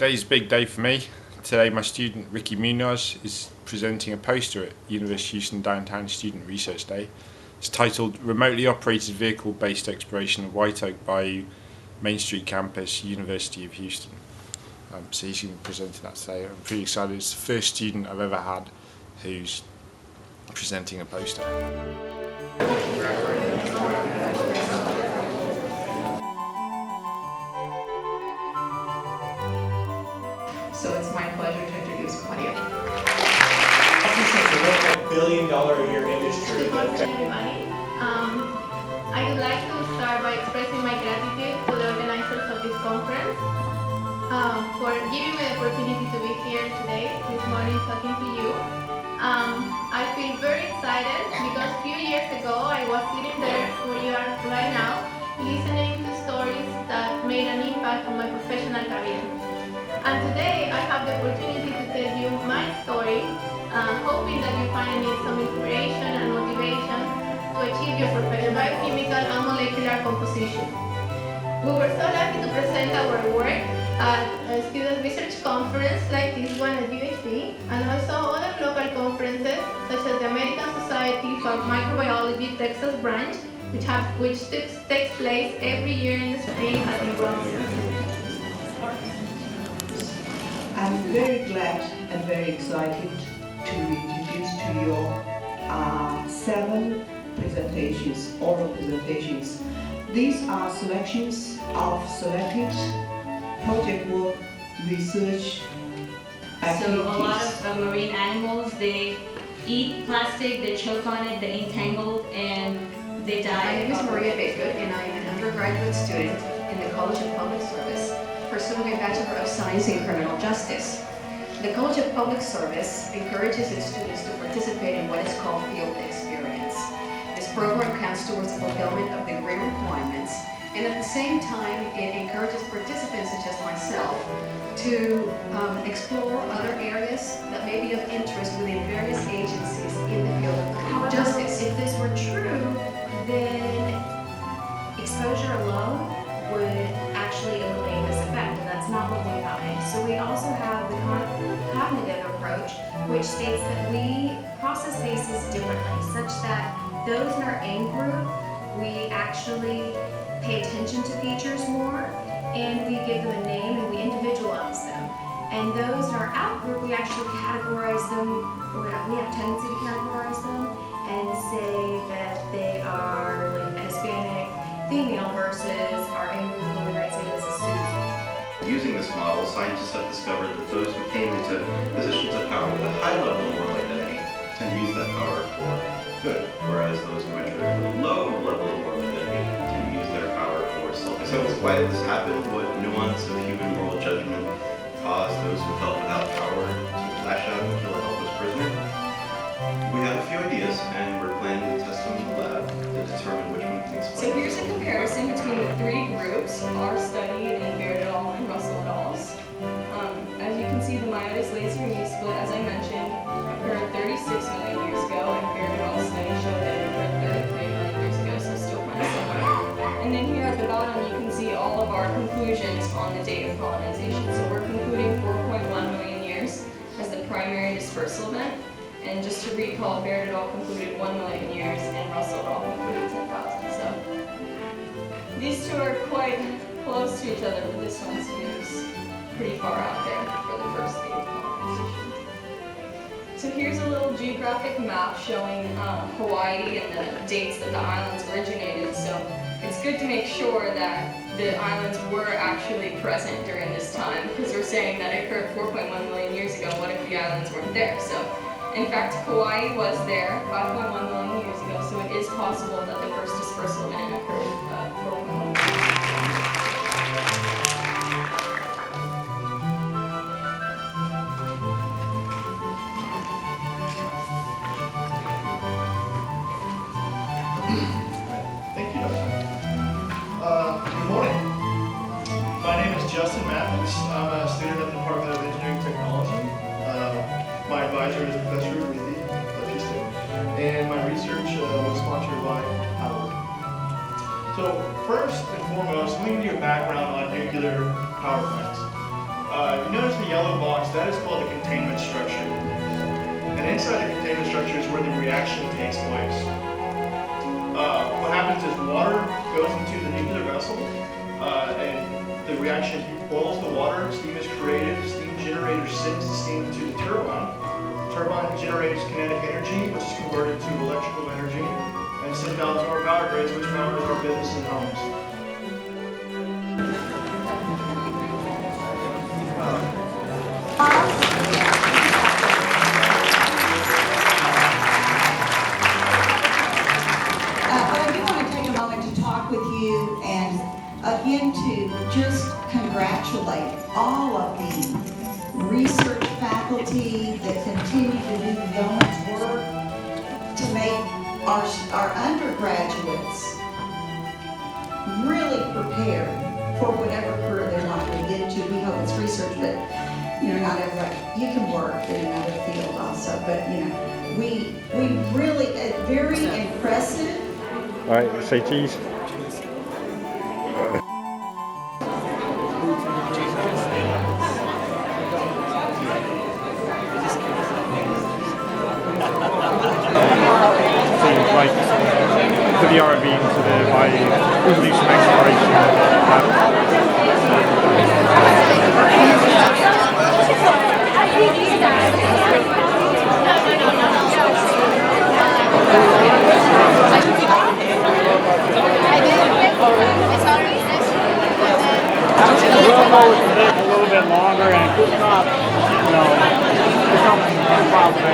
Today's a big day for me. Today my student Ricky Muñoz is presenting a poster at University of Houston Downtown Student Research Day. It's titled Remotely Operated Vehicle-Based Exploration of White Oak Bayou, Main Street Campus, University of Houston. So he's going to be presenting that today. I'm pretty excited. It's the first student I've ever had who's presenting a poster. So it's my pleasure to introduce Claudia. $1 billion a year industry. Good morning, everybody. I would like to start by expressing my gratitude to the organizers of this conference for giving me the opportunity to be here today, this morning, talking to you. I feel very excited because a few years ago I was sitting there where you are right now, listening to stories that made an impact on my professional career. And today I have the opportunity to tell you my story, hoping that you find in it some inspiration and motivation to achieve your professional biochemical and molecular composition. We were so lucky to present our work at a student research conference like this one at UHD, and also other local conferences such as the American Society for Microbiology Texas branch, which takes place every year in the spring at Muñoz. I'm very glad and very excited to introduce to you 7 presentations, oral presentations. These are selections of selected project work research activities. So a lot of marine animals, they eat plastic, they choke on it, they entangle, and they die. My name is Maria Batewood, and I am an undergraduate student in the College of Public Service, pursuing a Bachelor of Science in Criminal Justice. The College of Public Service encourages its students to participate in what is called field experience. This program counts towards the fulfillment of degree requirements, and at the same time, it encourages participants such as myself to explore other areas that may be of interest within various agencies in the field of criminal justice. If this were true, then exposure alone would actually eliminate this effect, and that's not what we find. So we also have the cognitive approach, which states that we process faces differently, such that those in our in group, we actually pay attention to features more, and we give them a name and we individualize them. And those in our out group, we actually categorize them, we have a tendency to categorize them and say that they are like Hispanic female versus our in-group who we might say this is Susan. Using this model, scientists have discovered that those who came into positions of power with a high level of moral identity tend to use that power for good, whereas those who enter with a low level of moral identity tend to use their power for selfish. So why did this happen? What nuance of human moral judgment caused those who felt without power to lash out and kill a helpless prisoner? We have a few ideas, and we're planning to test them in the lab to determine which one can explain. So here's a comparison between the 3 groups, our study and Baird et al. And Russell et al.'s. As you can see, the meiosis laser me split, as I mentioned, occurred 36 million years ago, and Baird et al.'s study showed that it occurred 33 million years ago, so still kind of similar. And then here at the bottom, you can see all of our conclusions on the date of colonization. So we're concluding 4.1 million years as the primary dispersal event. And just to recall, Baird et al. Concluded 1 million years, and Russell et al. Concluded 10,000. So these two are quite close to each other, but this one seems pretty far out there for the first date of colonization. So here's a little geographic map showing Hawaii and the dates that the islands originated. So it's good to make sure that the islands were actually present during this time, because we're saying that it occurred 4.1 million years ago. What if the islands weren't there? So in fact, Hawaii was there 5.1 million years ago, so it is possible that the first dispersal event occurred 4.1 million years ago. Thank you, Doctor. Good morning. My name is Justin Mathis. I'm a student at the Department of Engineering Technology. My advisor is Professor Ruthie Houston, and my research was sponsored by Howard. So first and foremost, let me give you a background on nuclear power plants. You notice the yellow box, that is called the containment structure. And inside the containment structure is where the reaction takes place. What happens is water goes into the nuclear vessel, and the reaction boils the water, steam is created, the steam generator sends the steam to the turbine. The turbine generates kinetic energy, which is converted to electrical energy, and sent out to our power grids, which powers our business and homes. Again, to just congratulate all of the research faculty that continue to do yeoman's work to make our undergraduates really prepared for whatever career they want to get into. We hope it's research, but not everybody. You can work in another field also, but we really very impressive. All right, say cheese. Like put the RV into the by do some exploration. We'll go with the a little bit longer, and it's not, it's not a problem.